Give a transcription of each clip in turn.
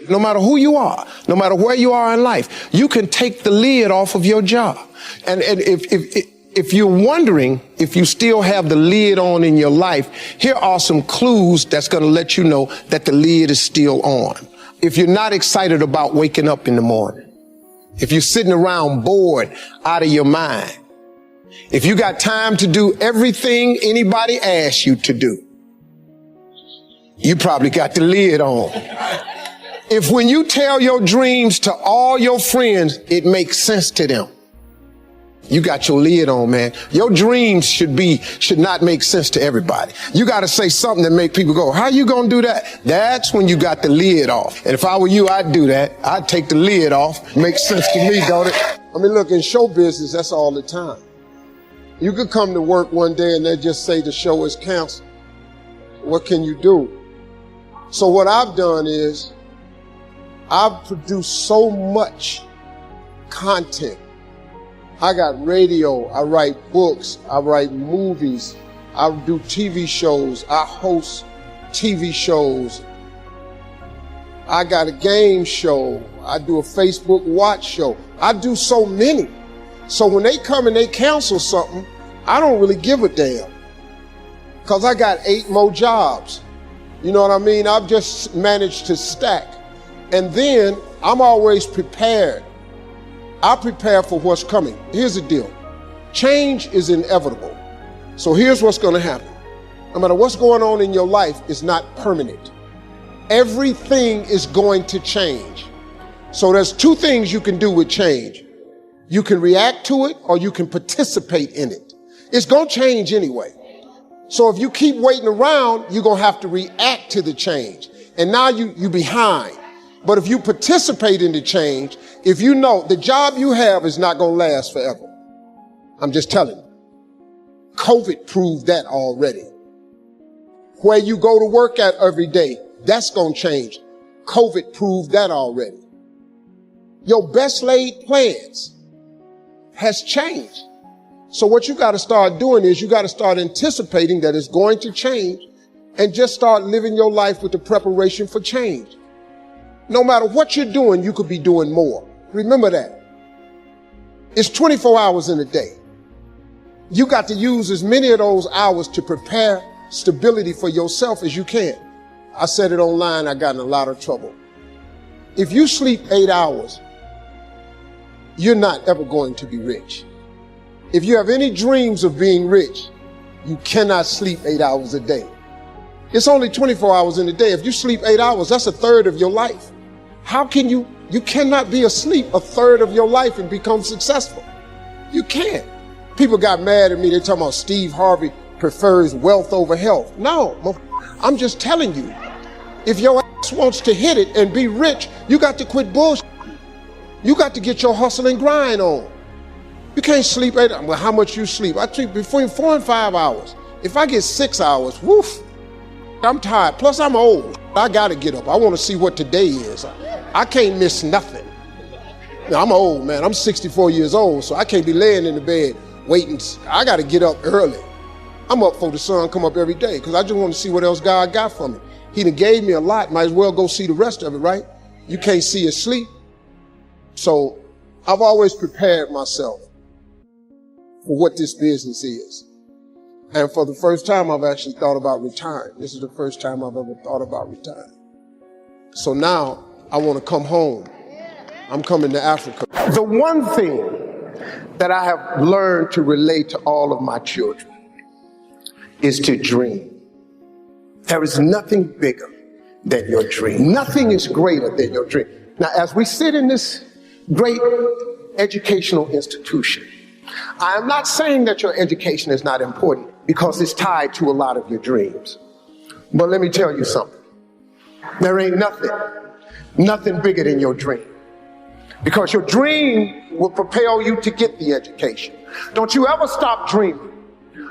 No matter who you are, no matter where you are in life, you can take the lid off of your job. And if you're wondering if you still have the lid on in your life, here are some clues that's going to let you know that the lid is still on. If you're not excited about waking up in the morning, if you're sitting around bored out of your mind, if you got time to do everything anybody asks you to do, you probably got the lid on. If when you tell your dreams to all your friends, it makes sense to them, you got your lid on, man. Your dreams should not make sense to everybody. You got to say something that make people go, how you going to do that? That's when you got the lid off. And if I were you, I'd do that. I'd take the lid off. Makes sense to me, don't it? I mean, look, in show business, that's all the time. You could come to work one day and they just say the show is canceled. What can you do? So what I've done is I've produced so much content. I got radio, I write books, I write movies, I do TV shows, I host TV shows. I got a game show, I do a Facebook watch show. I do so many. So when they come and they cancel something, I don't really give a damn. Because I got 8 more jobs. You know what I mean? I've just managed to stack. And then I'm always prepared. I prepare for what's coming. Here's the deal. Change is inevitable. So here's what's going to happen. No matter what's going on in your life, it's not permanent. Everything is going to change. So there's 2 things you can do with change. You can react to it or you can participate in it. It's going to change anyway. So if you keep waiting around, you're going to have to react to the change. And now you're behind. But if you participate in the change, if you know the job you have is not going to last forever. I'm just telling you. COVID proved that already. Where you go to work at every day, that's going to change. COVID proved that already. Your best laid plans has changed. So what you got to start doing is you got to start anticipating that it's going to change and just start living your life with the preparation for change. No matter what you're doing, you could be doing more. Remember that. It's 24 hours in a day. You got to use as many of those hours to prepare stability for yourself as you can. I said it online, I got in a lot of trouble. If you sleep 8 hours, you're not ever going to be rich. If you have any dreams of being rich, you cannot sleep 8 hours a day. It's only 24 hours in a day. If you sleep 8 hours, that's a third of your life. How can you cannot be asleep a third of your life and become successful. You can't. People got mad at me. They're talking about Steve Harvey prefers wealth over health. No, I'm just telling you, if your ass wants to hit it and be rich, you got to quit bullshit. You got to get your hustle and grind on. You can't sleep 8 hours. Well, how much you sleep? I sleep between 4 and 5 hours. If I get 6 hours, woof, I'm tired. Plus, I'm old. I got to get up. I want to see what today is. I can't miss nothing. Now, I'm old, man. I'm 64 years old, so I can't be laying in the bed waiting. I got to get up early. I'm up before the sun come up every day because I just want to see what else God got for me. He done gave me a lot. Might as well go see the rest of it, right? You can't see it sleep. So I've always prepared myself for what this business is. And for the first time, I've actually thought about retiring. This is the first time I've ever thought about retiring. So now I want to come home. I'm coming to Africa. The one thing that I have learned to relate to all of my children is to dream. There is nothing bigger than your dream. Nothing is greater than your dream. Now, as we sit in this great educational institution, I am not saying that your education is not important because it's tied to a lot of your dreams. But let me tell you something. There ain't nothing bigger than your dream. Because your dream will propel you to get the education. Don't you ever stop dreaming.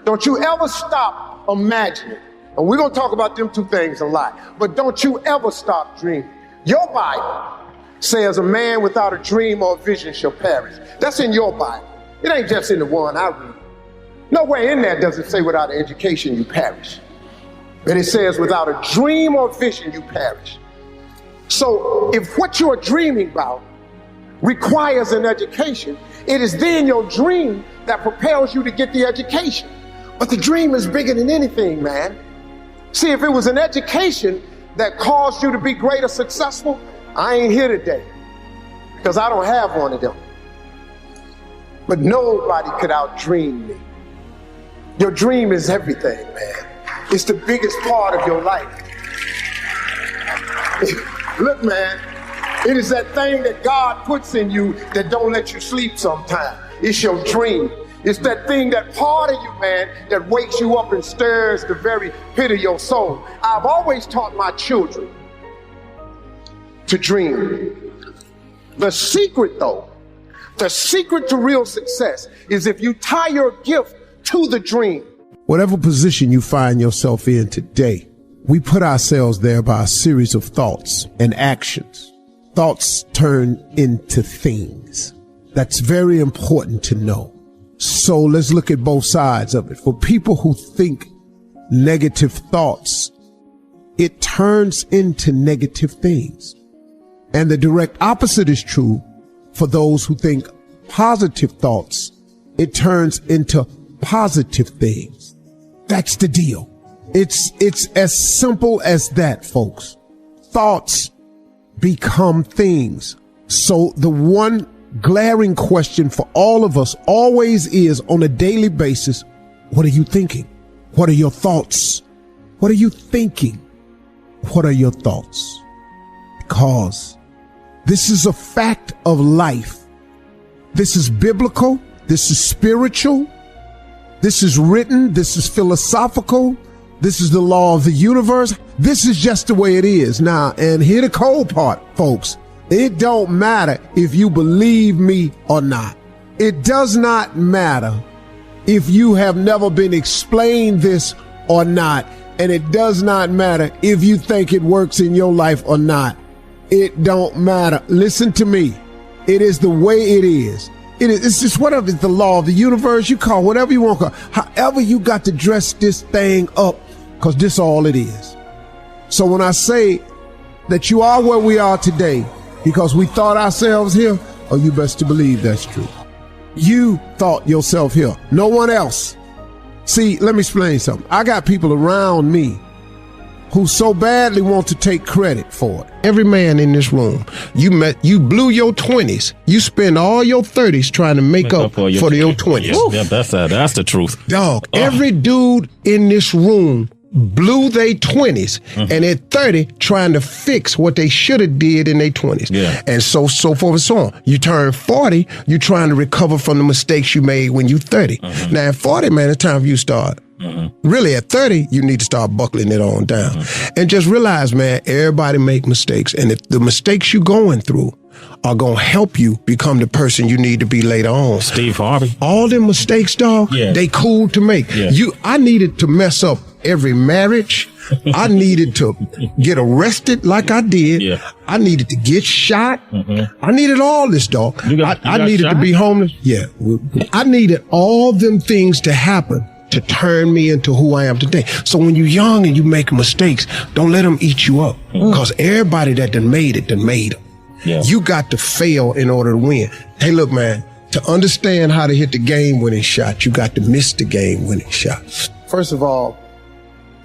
Don't you ever stop imagining. And we're going to talk about them two things a lot. But don't you ever stop dreaming. Your Bible says a man without a dream or a vision shall perish. That's in your Bible. It ain't just in the one I read. Nowhere in there does it say without an education you perish. But it says without a dream or vision you perish. So if what you're dreaming about requires an education, it is then your dream that propels you to get the education. But the dream is bigger than anything, man. See, if it was an education that caused you to be greater successful, I ain't here today because I don't have one of them. But nobody could outdream me. Your dream is everything, man. It's the biggest part of your life. Look, man, it is that thing that God puts in you that don't let you sleep sometimes. It's your dream. It's that thing, that part of you, man, that wakes you up and stirs the very pit of your soul. I've always taught my children to dream. The secret, though, the secret to real success is if you tie your gift to the dream. Whatever position you find yourself in today, we put ourselves there by a series of thoughts and actions. Thoughts turn into things. That's very important to know. So let's look at both sides of it. For people who think negative thoughts, it turns into negative things. And the direct opposite is true for those who think positive thoughts. It turns into positive things. That's the deal. It's as simple as that, folks. Thoughts become things. So the one glaring question for all of us always is, on a daily basis, what are you thinking? What are your thoughts? What are you thinking? What are your thoughts? Because this is a fact of life. This is biblical. This is spiritual. This is written. This is philosophical. This is the law of the universe. This is just the way it is. Now, and here the cold part, folks. It don't matter if you believe me or not. It does not matter if you have never been explained this or not. And it does not matter if you think it works in your life or not. It don't matter. Listen to me. It is the way it is. It's just whatever. It's the law of the universe. You call whatever you want to call. However you got to dress this thing up, because this all it is. So when I say that you are where we are today because we thought ourselves here, oh, you best to believe that's true. You thought yourself here. No one else. See, let me explain something. I got people around me who so badly want to take credit for it. Every man in this room, you blew your 20s. You spend all your 30s trying to make up for your 20s. Yeah, that's the truth. Dog, every dude in this room blew their 20s and at 30 trying to fix what they should have did in their 20s. Yeah. And so forth and so on. You turn 40, you're trying to recover from the mistakes you made when you're 30. Now at 40, man, it's time for you to start. Really, at 30, you need to start buckling it on down. And just realize, man, everybody make mistakes. And if the mistakes you're going through are going to help you become the person you need to be later on. Steve Harvey. All them mistakes, dog, they cool to make. Yeah. I needed to mess up every marriage. I needed to get arrested like I did. Yeah. I needed to get shot. I needed all this, dog. I needed to be homeless. Yeah. I needed all them things to happen to turn me into who I am today. So when you're young and you make mistakes, don't let them eat you up. Because everybody that done made it, done made them. Yeah. You got to fail in order to win. Hey, look, man, to understand how to hit the game-winning shot, you got to miss the game-winning shot. First of all,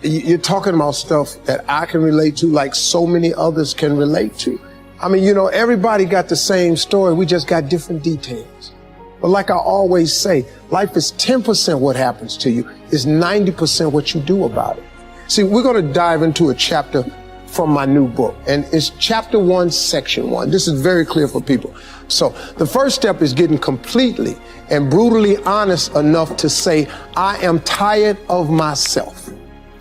you're talking about stuff that I can relate to like so many others can relate to. I mean, everybody got the same story. We just got different details. But like I always say, life is 10% what happens to you, is 90% what you do about it. See, we're going to dive into a chapter from my new book, and it's chapter 1, section 1. This is very clear for people. So the first step is getting completely and brutally honest enough to say, I am tired of myself.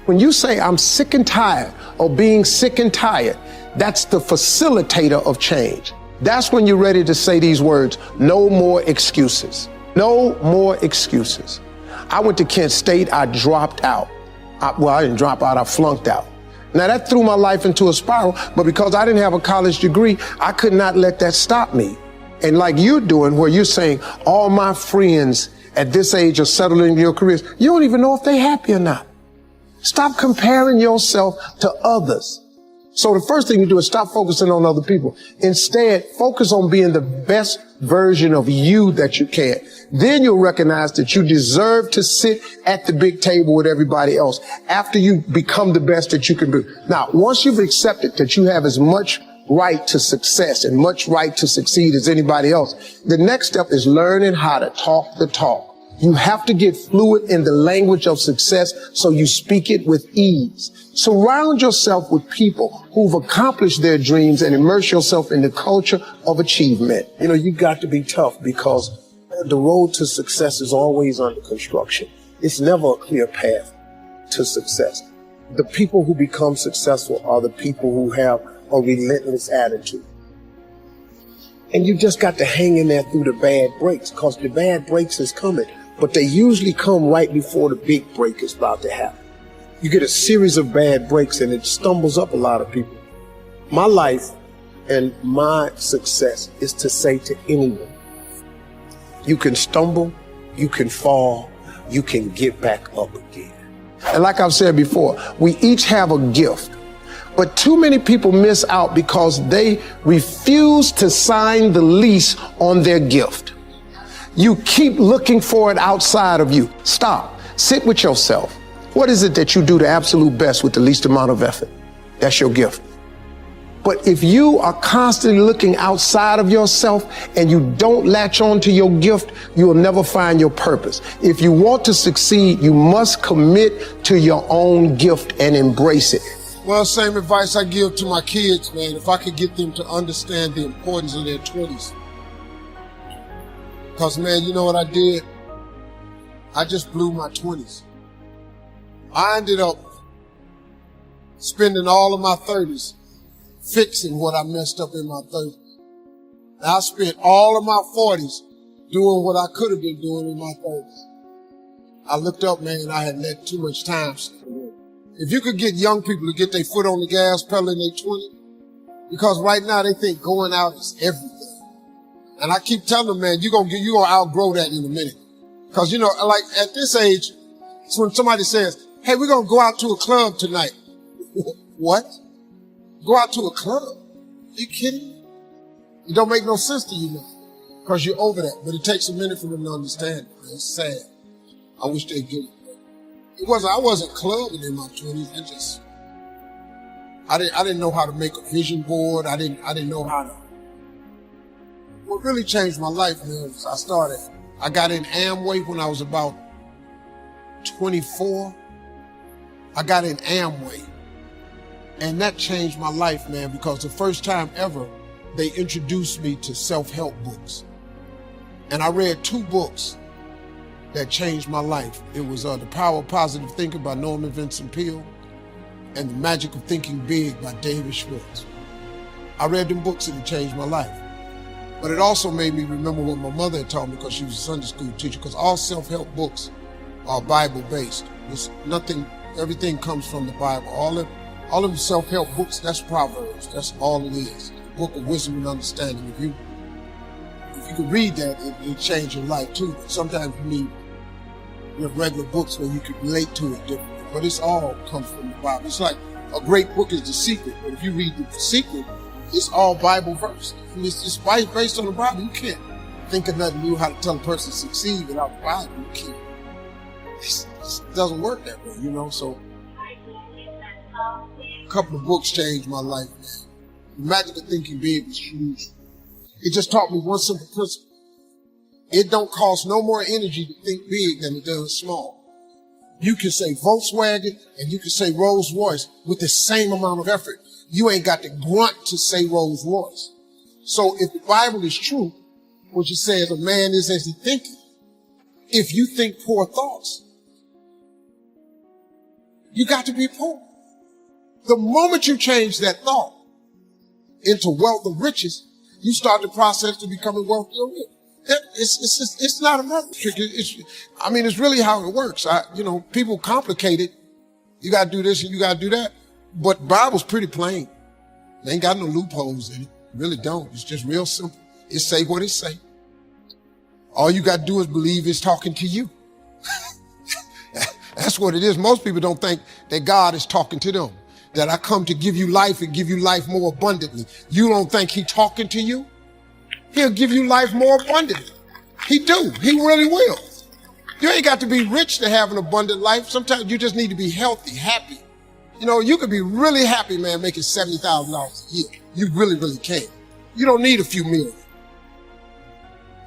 When you say I'm sick and tired of being sick and tired, that's the facilitator of change. That's when you're ready to say these words, no more excuses. No more excuses. I went to Kent State, I dropped out. I didn't drop out, I flunked out. Now that threw my life into a spiral, but because I didn't have a college degree, I could not let that stop me. And like you're doing, where you're saying, all my friends at this age are settling in your careers, you don't even know if they're happy or not. Stop comparing yourself to others. So the first thing you do is stop focusing on other people. Instead, focus on being the best version of you that you can. Then you'll recognize that you deserve to sit at the big table with everybody else after you become the best that you can be. Now, once you've accepted that you have as much right to success and much right to succeed as anybody else, the next step is learning how to talk the talk. You have to get fluid in the language of success so you speak it with ease. Surround yourself with people who've accomplished their dreams and immerse yourself in the culture of achievement. You know, you got to be tough because the road to success is always under construction. It's never a clear path to success. The people who become successful are the people who have a relentless attitude. And you just got to hang in there through the bad breaks, because the bad breaks is coming, but they usually come right before the big break is about to happen. You get a series of bad breaks and it stumbles up a lot of people. My life and my success is to say to anyone, you can stumble, you can fall, you can get back up again. And like I've said before, we each have a gift. But too many people miss out because they refuse to sign the lease on their gift. You keep looking for it outside of you. Stop. Sit with yourself. What is it that you do the absolute best with the least amount of effort? That's your gift. But if you are constantly looking outside of yourself and you don't latch on to your gift, you will never find your purpose. If you want to succeed, you must commit to your own gift and embrace it. Well, same advice I give to my kids, man. If I could get them to understand the importance of their 20s. Because, man, you know what I did? I just blew my 20s. I ended up spending all of my 30s fixing what I messed up in my 30s. And I spent all of my 40s doing what I could have been doing in my 30s. I looked up, man, and I had let too much time slip away. If you could get young people to get their foot on the gas pedal in their 20s, because right now they think going out is everything. And I keep telling them, man, you're gonna outgrow that in a minute. Because, you know, like at this age, it's when somebody says, hey, we're gonna go out to a club tonight. What? Go out to a club? Are you kidding me? It don't make no sense to you now, because you're over that. But it takes a minute for them to understand. It's sad. I wish they'd get it. I wasn't clubbing in my 20s. I didn't know how to make a vision board. I didn't know how to. What really changed my life, man, was I got in Amway when I was about 24. I got in Amway. And that changed my life, man, because the first time ever, they introduced me to self-help books. And I read 2 books that changed my life. It was The Power of Positive Thinking by Norman Vincent Peale and The Magic of Thinking Big by David Schwartz. I read them books and it changed my life. But it also made me remember what my mother had taught me, because she was a Sunday school teacher, because all self-help books are Bible-based. Everything comes from the Bible. All of the self-help books, that's Proverbs. That's all it is. The book of wisdom and understanding. If you could read that, it'll change your life too. But sometimes you need regular books where you can relate to it differently. But it's all comes from the Bible. It's like a great book is The Secret. But if you read The Secret, it's all Bible verse. It's based on the Bible. You can't think of nothing new how to tell a person to succeed without the Bible. You can't. It doesn't work that way, you know. So a couple of books changed my life, man. The Magic of Thinking Big was huge. It just taught me one simple principle. It don't cost no more energy to think big than it does small. You can say Volkswagen and you can say Rolls Royce with the same amount of effort. You ain't got the grunt to say Rolls Royce. So if the Bible is true, which it says a man is as he thinketh, if you think poor thoughts, you got to be poor. The moment you change that thought into wealth or riches, you start the process to becoming wealthy or rich. It's not a math trick. It's really how it works. People complicate it. You got to do this and you got to do that. But the Bible's pretty plain. They ain't got no loopholes in it. Really don't. It's just real simple. It say what it say. All you got to do is believe it's talking to you. That's what it is. Most people don't think that God is talking to them. that I come to give you life and give you life more abundantly. You don't think he talking to you? He'll give you life more abundantly. He do. He really will. You ain't got to be rich to have an abundant life. Sometimes you just need to be healthy, happy. You know, you could be really happy, man, making $70,000 a year. You really, really can. You don't need a few million.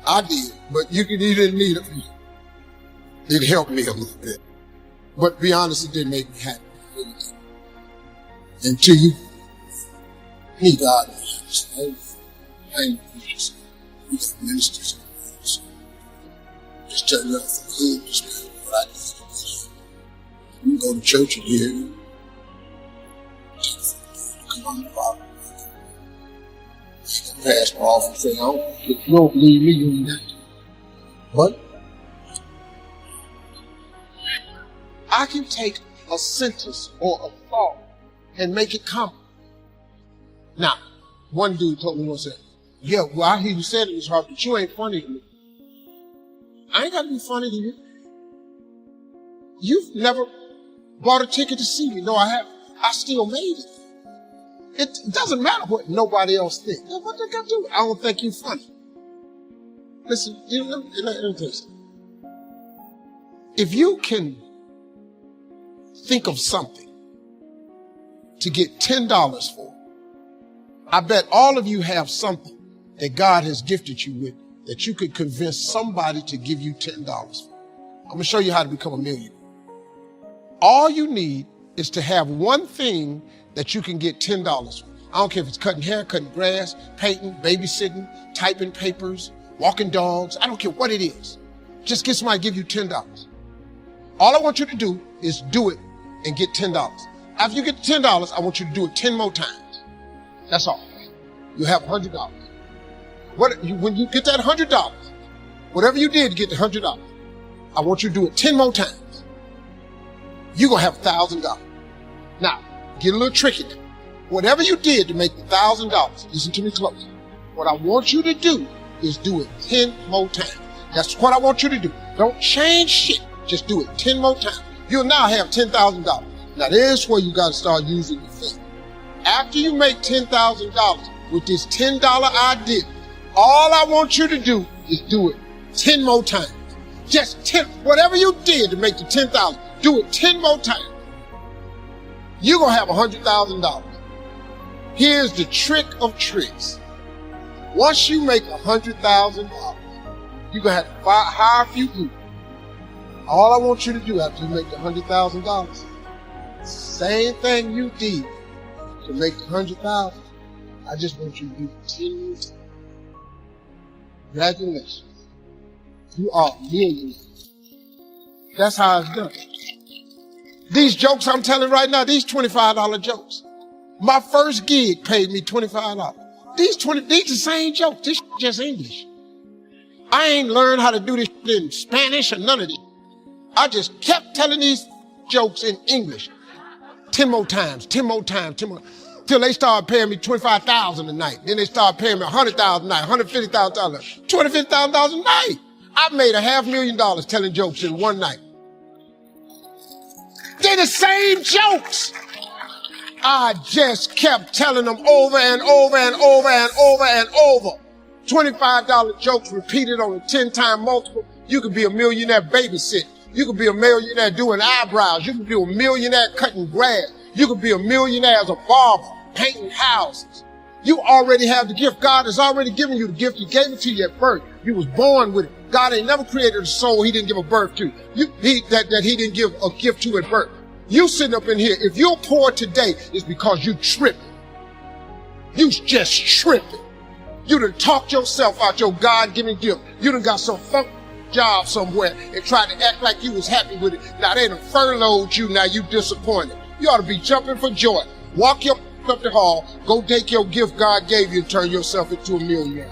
I did, but you didn't need a few. It helped me a little bit. But to be honest, it didn't make me happy. It really didn't. Until you need God. I ain't just ministers. Just tell you for good, just what I need. You go to church and hear you. Come on, Father. Pastor off and say, oh, if you don't believe me, you ain't got to. But I can take a sentence or a thought and make it common. Now, one dude told me once, said, yeah, well, I hear you said it was hard, but you ain't funny to me. I ain't got to be funny to you. You've never bought a ticket to see me. No, I haven't. I still made it. It doesn't matter what nobody else thinks. What they got to do? I don't think you're funny. Listen, let me tell you something. If you can think of something to get $10 for, I bet all of you have something that God has gifted you with that you could convince somebody to give you $10 for. I'm going to show you how to become a millionaire. All you need is to have one thing that you can get $10 for. I don't care if it's cutting hair, cutting grass, painting, babysitting, typing papers, walking dogs. I don't care what it is. Just get somebody to give you $10. All I want you to do is do it and get $10. After you get the $10, I want you to do it 10 more times. That's all. You have $100. When you get that $100, whatever you did to get the $100, I want you to do it 10 more times. You're going to have $1,000. Now, get a little tricky now. Whatever you did to make the $1,000, listen to me close. What I want you to do is do it 10 more times. That's what I want you to do. Don't change shit. Just do it 10 more times. You'll now have $10,000. Now, there's where you got to start using your feet. After you make $10,000 with this $10 idea, all I want you to do is do it 10 more times. Just 10, whatever you did to make the 10,000, do it 10 more times. You're going to have $100,000. Here's the trick of tricks. Once you make $100,000, you're going to have to hire a few people. All I want you to do after you make the $100,000, same thing you did to make the $100,000, I just want you to do 10 more times. Congratulations. You are a millionaire. That's how it's done. These jokes I'm telling right now, these $25 jokes. My first gig paid me $25. These the same jokes. This just English. I ain't learned how to do this in Spanish or none of this. I just kept telling these jokes in English. 10 more times, 10 more times, 10 more. Till they started paying me $25,000 a night. Then they started paying me $100,000 a night, $150,000, $250,000 a night. I made $500,000 telling jokes in one night. They're the same jokes. I just kept telling them over and over and over and over and over. $25 jokes repeated on a 10-time multiple. You could be a millionaire babysitting. You could be a millionaire doing eyebrows. You could be a millionaire cutting grass. You could be a millionaire as a barber, painting houses. You already have the gift. God has already given you the gift. He gave it to you at birth. You was born with it. God ain't never created a soul he didn't give a birth to. That he didn't give a gift to at birth. You sitting up in here, if you're poor today, it's because you tripping. You just tripping. You done talked yourself out your God-given gift. You done got some funk job somewhere and tried to act like you was happy with it. Now they done furloughed you, now you disappointed. You ought to be jumping for joy. Walk your up the hall, go take your gift God gave you and turn yourself into a millionaire.